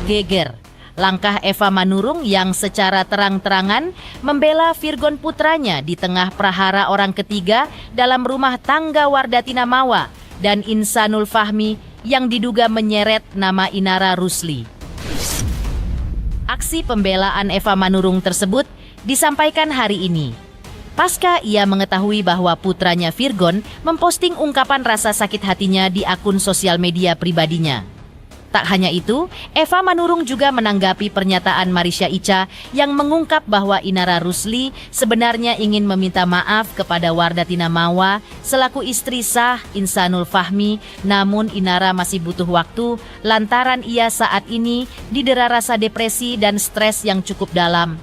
Geger langkah Eva Manurung yang secara terang-terangan membela Virgon putranya di tengah prahara orang ketiga dalam rumah tangga Wardatina Mawa dan Insanul Fahmi yang diduga menyeret nama Inara Rusli. Aksi pembelaan Eva Manurung tersebut disampaikan hari ini pasca ia mengetahui bahwa putranya Virgon memposting ungkapan rasa sakit hatinya di akun sosial media pribadinya. Tak hanya itu, Eva Manurung juga menanggapi pernyataan Marisha Icha yang mengungkap bahwa Inara Rusli sebenarnya ingin meminta maaf kepada Wardatina Mawa selaku istri sah Insanul Fahmi, namun Inara masih butuh waktu lantaran ia saat ini didera rasa depresi dan stres yang cukup dalam.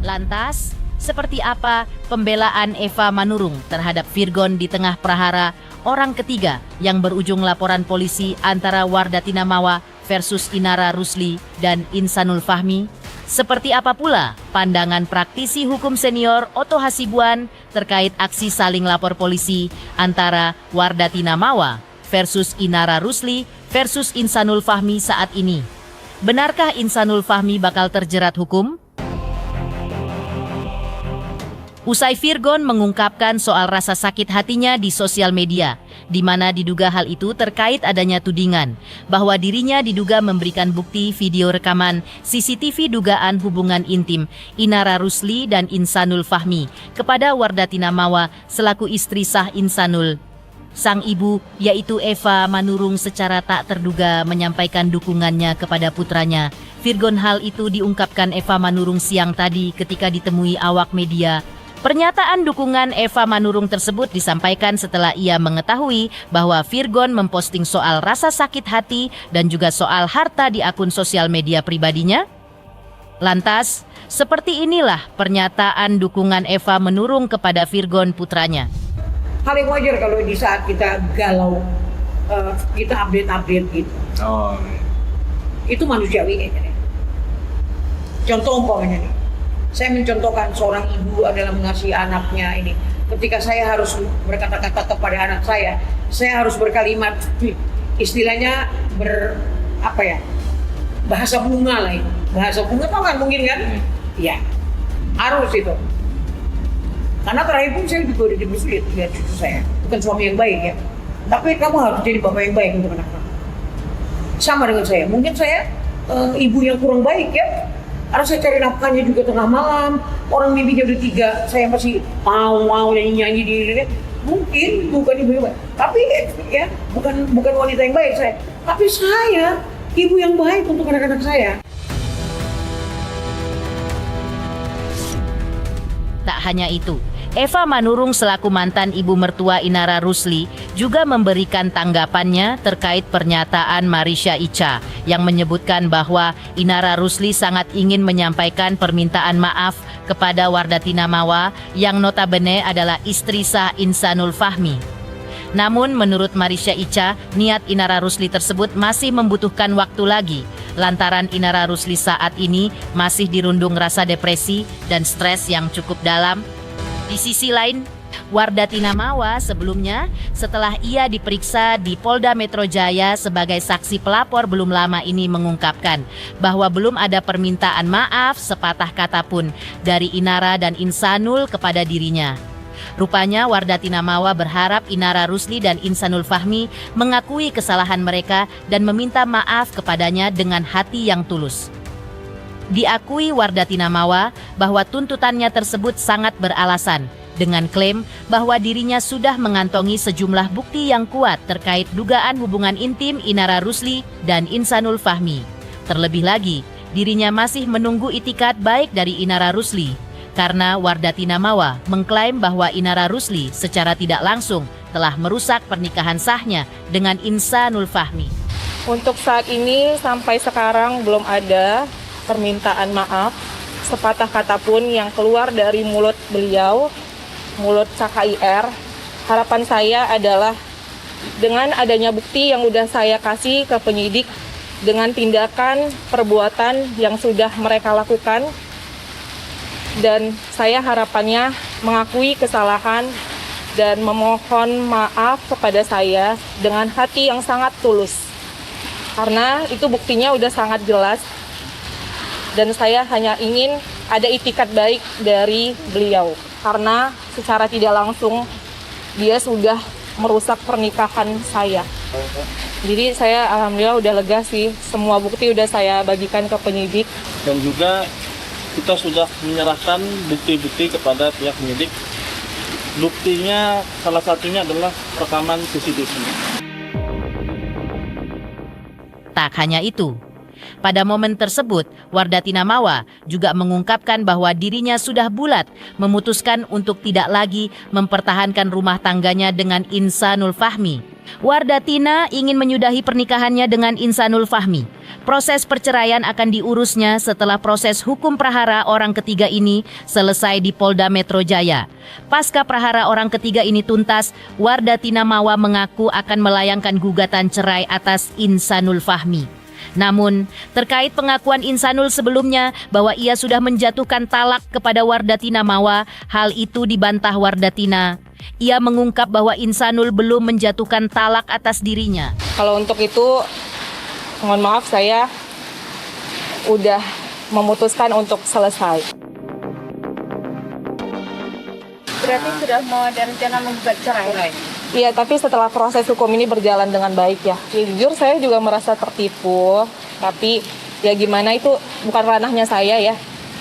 Lantas, seperti apa pembelaan Eva Manurung terhadap Virgon di tengah prahara orang ketiga yang berujung laporan polisi antara Wardatina Mawa versus Inara Rusli dan Insanul Fahmi? Seperti apa pula pandangan praktisi hukum senior Otto Hasibuan terkait aksi saling lapor polisi antara Wardatina Mawa versus Inara Rusli versus Insanul Fahmi saat ini? Benarkah Insanul Fahmi bakal terjerat hukum? Usai Virgon mengungkapkan soal rasa sakit hatinya di sosial media, di mana diduga hal itu terkait adanya tudingan bahwa dirinya diduga memberikan bukti video rekaman CCTV dugaan hubungan intim Inara Rusli dan Insanul Fahmi kepada Wardatina Mawa selaku istri sah Insanul. Sang ibu, yaitu Eva Manurung, secara tak terduga menyampaikan dukungannya kepada putranya. Virgon. Hal itu diungkapkan Eva Manurung siang tadi ketika ditemui awak media. Pernyataan dukungan Eva Manurung tersebut disampaikan setelah ia mengetahui bahwa Virgon memposting soal rasa sakit hati dan juga soal harta di akun sosial media pribadinya. Lantas, seperti inilah pernyataan dukungan Eva Manurung kepada Virgon putranya. Hal yang wajar kalau di saat kita galau, kita update gitu. Oh. Itu manusiawi kayaknya. Contoh umpamanya nih. Saya mencontohkan seorang ibu adalah mengasihi anaknya ini. Ketika saya harus berkata-kata kepada anak saya harus berkalimat, istilahnya bahasa bunga lah itu. Bahasa bunga tau kan mungkin kan? Iya, harus itu. Karena terakhir pun saya juga udah dimusuhin lihat cucu saya. Bukan suami yang baik ya. Tapi kamu harus jadi bapak yang baik untuk anak kamu. Sama dengan saya, mungkin saya ibu yang kurang baik ya. Karena saya cari nafkahnya juga tengah malam, orang mimpinya udah 3, saya masih mau nyanyi di mungkin bukan ibu yang baik, tapi ya bukan wanita yang baik saya, tapi saya ibu yang baik untuk anak-anak saya. Tak hanya itu, Eva Manurung selaku mantan ibu mertua Inara Rusli juga memberikan tanggapannya terkait pernyataan Marisha Icha yang menyebutkan bahwa Inara Rusli sangat ingin menyampaikan permintaan maaf kepada Wardatina Mawa yang notabene adalah istri sah Insanul Fahmi. Namun menurut Marisha Icha, niat Inara Rusli tersebut masih membutuhkan waktu lagi lantaran Inara Rusli saat ini masih dirundung rasa depresi dan stres yang cukup dalam. Di sisi lain, Wardatina Mawa sebelumnya setelah ia diperiksa di Polda Metro Jaya sebagai saksi pelapor belum lama ini mengungkapkan bahwa belum ada permintaan maaf sepatah kata pun dari Inara dan Insanul kepada dirinya. Rupanya Wardatina Mawa berharap Inara Rusli dan Insanul Fahmi mengakui kesalahan mereka dan meminta maaf kepadanya dengan hati yang tulus. Diakui Wardatina Mawa bahwa tuntutannya tersebut sangat beralasan dengan klaim bahwa dirinya sudah mengantongi sejumlah bukti yang kuat terkait dugaan hubungan intim Inara Rusli dan Insanul Fahmi. Terlebih lagi, dirinya masih menunggu itikat baik dari Inara Rusli karena Wardatina Mawa mengklaim bahwa Inara Rusli secara tidak langsung telah merusak pernikahan sahnya dengan Insanul Fahmi. Untuk saat ini sampai sekarang belum ada permintaan maaf sepatah kata pun yang keluar dari mulut beliau, mulut KKIR. Harapan saya adalah dengan adanya bukti yang sudah saya kasih ke penyidik dengan tindakan perbuatan yang sudah mereka lakukan, dan saya harapannya mengakui kesalahan dan memohon maaf kepada saya dengan hati yang sangat tulus. karena itu buktinya udah sangat jelas dan saya hanya ingin ada itikat baik dari beliau karena secara tidak langsung dia sudah merusak pernikahan saya. Jadi saya alhamdulillah udah lega sih, semua bukti udah saya bagikan ke penyidik. Dan juga kita sudah menyerahkan bukti-bukti kepada pihak penyidik. Buktinya salah satunya adalah rekaman CCTV. Tak hanya itu, pada momen tersebut, Wardatina Mawa juga mengungkapkan bahwa dirinya sudah bulat memutuskan untuk tidak lagi mempertahankan rumah tangganya dengan Insanul Fahmi. Wardatina ingin menyudahi pernikahannya dengan Insanul Fahmi. Proses perceraian akan diurusnya setelah proses hukum prahara orang ketiga ini selesai di Polda Metro Jaya. Pasca prahara orang ketiga ini tuntas, Wardatina Mawa mengaku akan melayangkan gugatan cerai atas Insanul Fahmi. Namun, terkait pengakuan Insanul sebelumnya bahwa ia sudah menjatuhkan talak kepada Wardatina Mawa, hal itu dibantah Wardatina. Ia mengungkap bahwa Insanul belum menjatuhkan talak atas dirinya. Kalau untuk itu, mohon maaf saya udah memutuskan untuk selesai. Berarti sudah mau ada rencana menggugat cerai? Iya, tapi setelah proses hukum ini berjalan dengan baik ya. Jujur saya juga merasa tertipu, tapi ya gimana itu bukan ranahnya saya ya.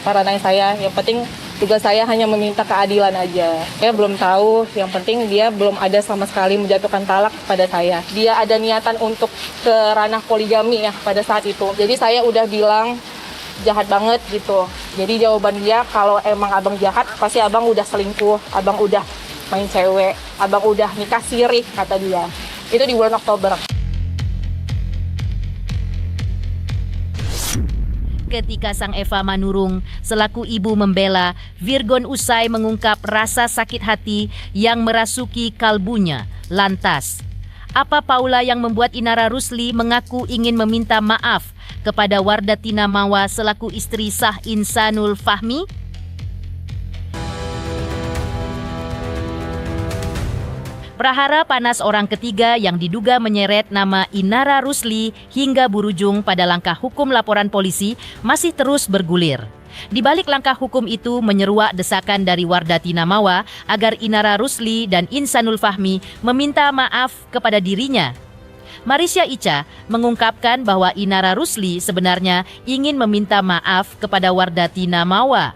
Bukan ranahnya saya, yang penting tugas saya hanya meminta keadilan aja. Saya belum tahu, yang penting dia belum ada sama sekali menjatuhkan talak kepada saya. Dia ada niatan untuk ke ranah poligami ya pada saat itu. Jadi saya udah bilang jahat banget gitu. Jadi jawaban dia kalau emang abang jahat pasti abang udah selingkuh, abang udah main cewek, abang udah nikah siri, kata dia. Itu di bulan Oktober. Ketika sang Eva Manurung selaku ibu membela, Virgon usai mengungkap rasa sakit hati yang merasuki kalbunya. Lantas, apa Paula yang membuat Inara Rusli mengaku ingin meminta maaf kepada Wardatina Mawa selaku istri sah Insanul Fahmi? Prahara panas orang ketiga yang diduga menyeret nama Inara Rusli hingga berujung pada langkah hukum laporan polisi masih terus bergulir. Di balik langkah hukum itu menyeruak desakan dari Wardatina Mawa agar Inara Rusli dan Insanul Fahmi meminta maaf kepada dirinya. Marisha Icha mengungkapkan bahwa Inara Rusli sebenarnya ingin meminta maaf kepada Wardatina Mawa.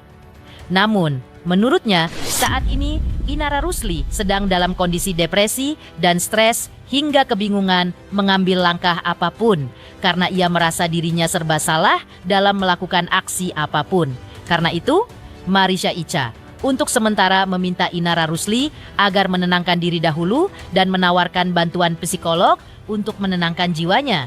Namun, menurutnya saat ini Inara Rusli sedang dalam kondisi depresi dan stres hingga kebingungan mengambil langkah apapun karena ia merasa dirinya serba salah dalam melakukan aksi apapun. Karena itu, Marisha Icha untuk sementara meminta Inara Rusli agar menenangkan diri dahulu dan menawarkan bantuan psikolog untuk menenangkan jiwanya.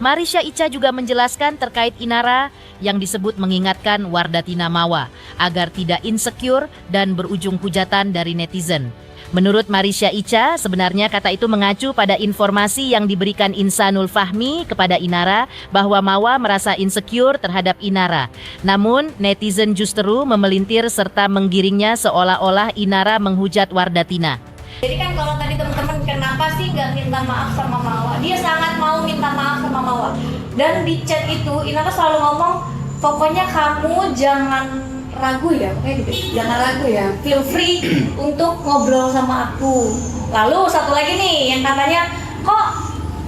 Marisha Icha juga menjelaskan terkait Inara yang disebut mengingatkan Wardatina Mawa agar tidak insecure dan berujung hujatan dari netizen. Menurut Marisha Icha, sebenarnya kata itu mengacu pada informasi yang diberikan Insanul Fahmi kepada Inara bahwa Mawa merasa insecure terhadap Inara. Namun, netizen justru memelintir serta menggiringnya seolah-olah Inara menghujat Wardatina. Jadi kan kalau tadi teman-teman kenapa sih nggak minta maaf sama Mawa? Dia sangat mau minta maaf sama Mawa. Dan di chat itu Inara selalu ngomong, pokoknya kamu jangan ragu ya, kayak gitu. Jangan ragu ya. Feel free untuk ngobrol sama aku. Lalu satu lagi nih yang katanya, kok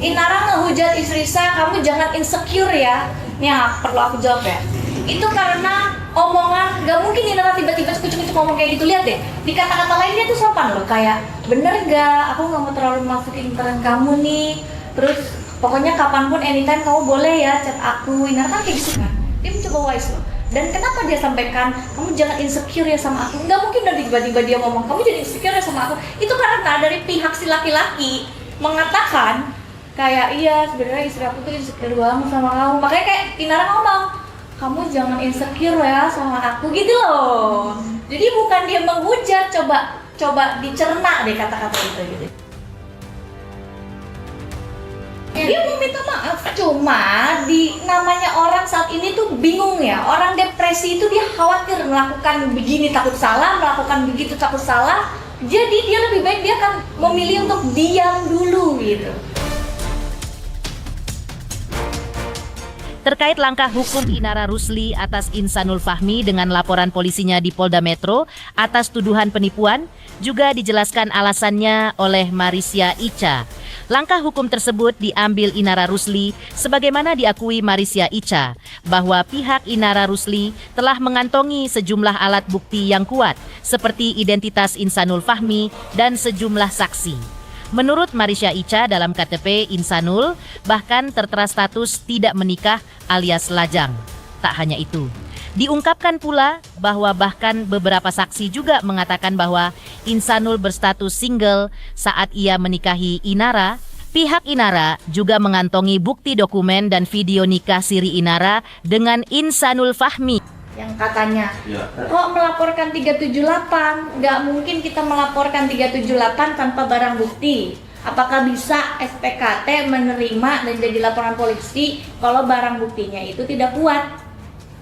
Inara ngehujat istri saya, kamu jangan insecure ya. Nih perlu aku jawab ya. Itu karena omongan, gak mungkin Inara tiba-tiba cukup ngomong kayak gitu. Lihat deh, di kata-kata lain dia tuh sopan loh. Kayak, bener gak? Aku gak mau terlalu masukin peran kamu nih. Terus, pokoknya kapanpun, anytime kamu boleh ya chat aku. Inara kan kayak gitu kan. Dia mencoba wise loh. Dan kenapa dia sampaikan, kamu jangan insecure ya sama aku. Gak mungkin dari tiba-tiba dia ngomong, kamu jadi insecure ya sama aku. Itu karena dari pihak si laki-laki mengatakan, kayak iya sebenarnya istri aku tuh insecure banget sama kamu. Makanya kayak Inara ngomong, kamu jangan insecure ya sama aku gitu loh. Jadi bukan dia menghujat, coba dicerna deh kata-kata itu gitu. Dia mau minta maaf, cuma di namanya orang saat ini tuh bingung ya. Orang depresi itu dia khawatir melakukan begini takut salah, melakukan begitu takut salah. Jadi dia lebih baik dia akan memilih untuk diam dulu gitu. Terkait langkah hukum Inara Rusli atas Insanul Fahmi dengan laporan polisinya di Polda Metro atas tuduhan penipuan, juga dijelaskan alasannya oleh Marisya Icha. Langkah hukum tersebut diambil Inara Rusli sebagaimana diakui Marisya Icha bahwa pihak Inara Rusli telah mengantongi sejumlah alat bukti yang kuat seperti identitas Insanul Fahmi dan sejumlah saksi. Menurut Marisya Icha, dalam KTP Insanul bahkan tertera status tidak menikah alias lajang. Tak hanya itu, diungkapkan pula bahwa bahkan beberapa saksi juga mengatakan bahwa Insanul berstatus single saat ia menikahi Inara. Pihak Inara juga mengantongi bukti dokumen dan video nikah siri Inara dengan Insanul Fahmi. Yang katanya, kok melaporkan 378? Nggak mungkin kita melaporkan 378 tanpa barang bukti. Apakah bisa SPKT menerima dan jadi laporan polisi kalau barang buktinya itu tidak kuat?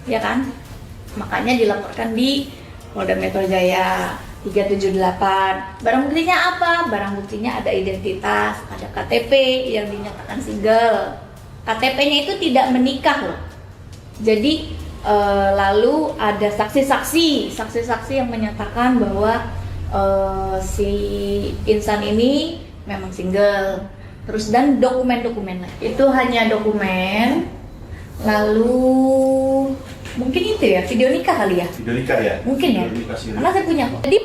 Ya kan? Makanya dilaporkan di Polda Metro Jaya 378. Barang buktinya apa? Barang buktinya ada identitas, ada KTP yang dinyatakan single. KTP-nya itu tidak menikah loh. Jadi lalu ada saksi-saksi yang menyatakan bahwa si insan ini memang single. Terus dan dokumen-dokumen itu hanya dokumen. Lalu mungkin itu ya video nikah kali ya. Video nikah ya. Mungkin ya. Karena saya punya kok. Jadi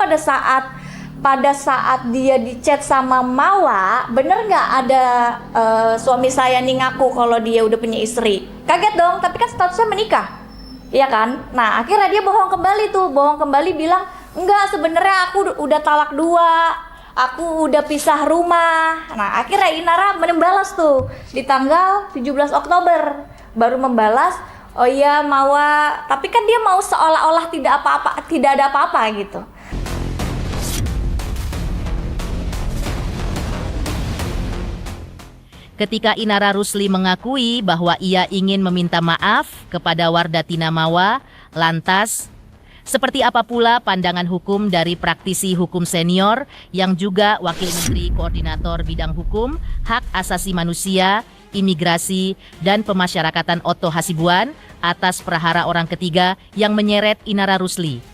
pada saat dia di chat sama Mawa, bener nggak ada suami saya nih ngaku kalau dia udah punya istri? Kaget dong, tapi kan statusnya menikah. Iya kan? Nah akhirnya dia bohong kembali bilang enggak, sebenarnya aku udah talak 2, aku udah pisah rumah. Nah akhirnya Inara membalas tuh di tanggal 17 Oktober baru membalas, oh iya Mawa, tapi kan dia mau seolah-olah tidak ada apa-apa gitu. Ketika Inara Rusli mengakui bahwa ia ingin meminta maaf kepada Wardatina Mawa, lantas seperti apa pula pandangan hukum dari praktisi hukum senior yang juga Wakil Menteri Koordinator Bidang Hukum, Hak Asasi Manusia, Imigrasi, dan Pemasyarakatan Otto Hasibuan atas perhara orang ketiga yang menyeret Inara Rusli.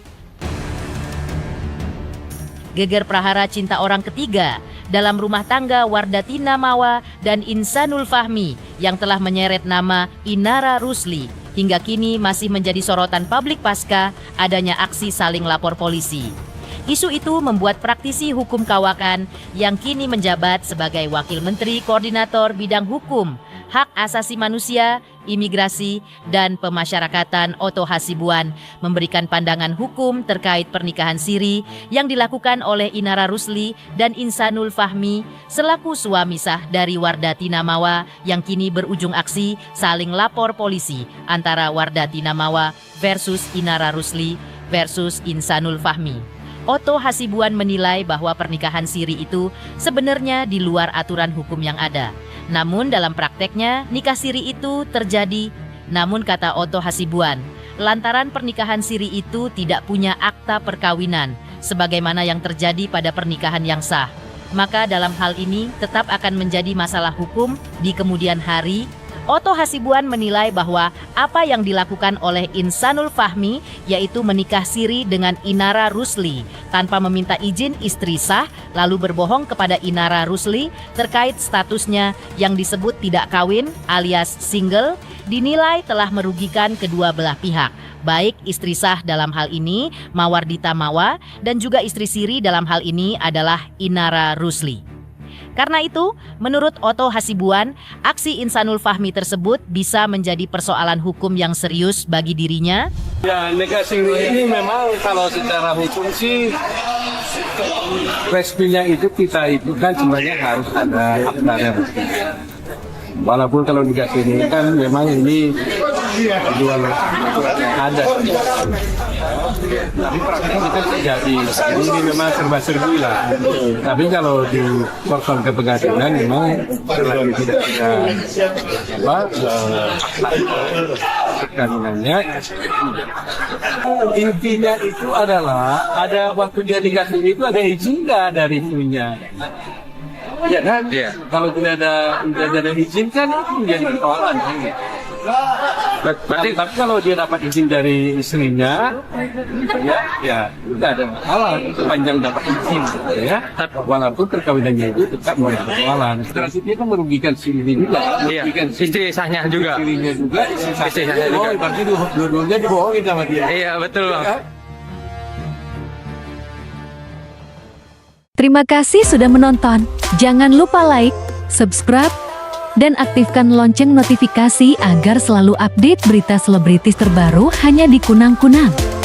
Geger prahara cinta orang ketiga dalam rumah tangga Wardatina Mawa dan Insanul Fahmi yang telah menyeret nama Inara Rusli hingga kini masih menjadi sorotan publik pasca adanya aksi saling lapor polisi. Isu itu membuat praktisi hukum Kawakan yang kini menjabat sebagai Wakil Menteri Koordinator Bidang Hukum, Hak Asasi Manusia, Imigrasi, dan Pemasyarakatan Otto Hasibuan memberikan pandangan hukum terkait pernikahan siri yang dilakukan oleh Inara Rusli dan Insanul Fahmi selaku suami sah dari Wardatina Mawa yang kini berujung aksi saling lapor polisi antara Wardatina Mawa versus Inara Rusli versus Insanul Fahmi. Otto Hasibuan menilai bahwa pernikahan siri itu sebenarnya di luar aturan hukum yang ada. Namun dalam prakteknya nikah siri itu terjadi. Namun kata Otto Hasibuan, lantaran pernikahan siri itu tidak punya akta perkawinan sebagaimana yang terjadi pada pernikahan yang sah. Maka dalam hal ini tetap akan menjadi masalah hukum di kemudian hari. Otto Hasibuan menilai bahwa apa yang dilakukan oleh Insanul Fahmi yaitu menikah siri dengan Inara Rusli tanpa meminta izin istri sah lalu berbohong kepada Inara Rusli terkait statusnya yang disebut tidak kawin alias single dinilai telah merugikan kedua belah pihak, baik istri sah dalam hal ini Mawardita Mawa dan juga istri siri dalam hal ini adalah Inara Rusli. Karena itu, menurut Otto Hasibuan, aksi Insanul Fahmi tersebut bisa menjadi persoalan hukum yang serius bagi dirinya. Ya, nikah siri ini memang kalau secara hukum sih resminya itu kita itu kan sebenarnya harus ada akta. Walaupun kalau nikah siri kan memang ini jual ada. Tapi prakteknya kita terjadi. Ini memang serba-serbi lah. Tapi kalau di korban ke pengadilan memang selagi tidak ada perkawinannya. Intinya itu adalah ada waktu dia nikah siri itu ada izin nggak dari ibunya. Ya kan? Yeah. Kalau tidak ada izin kan itu menjadi persoalan. Berarti tapi kalau dia dapat izin dari istrinya, ya tidak ada masalah sepanjang dapat izin, ya. Walaupun perkawinannya itu tetap mulai persoalan. Terus itu kan merugikan si ini juga, merugikan si Istri sahnya juga. istrinya juga, istri sahnya juga. juga. Berarti dua-duanya dibohongin sama dia. Iya, betul Bang. Terima kasih sudah menonton. Jangan lupa like, subscribe, dan aktifkan lonceng notifikasi agar selalu update berita selebritis terbaru hanya di Kunang Kunang.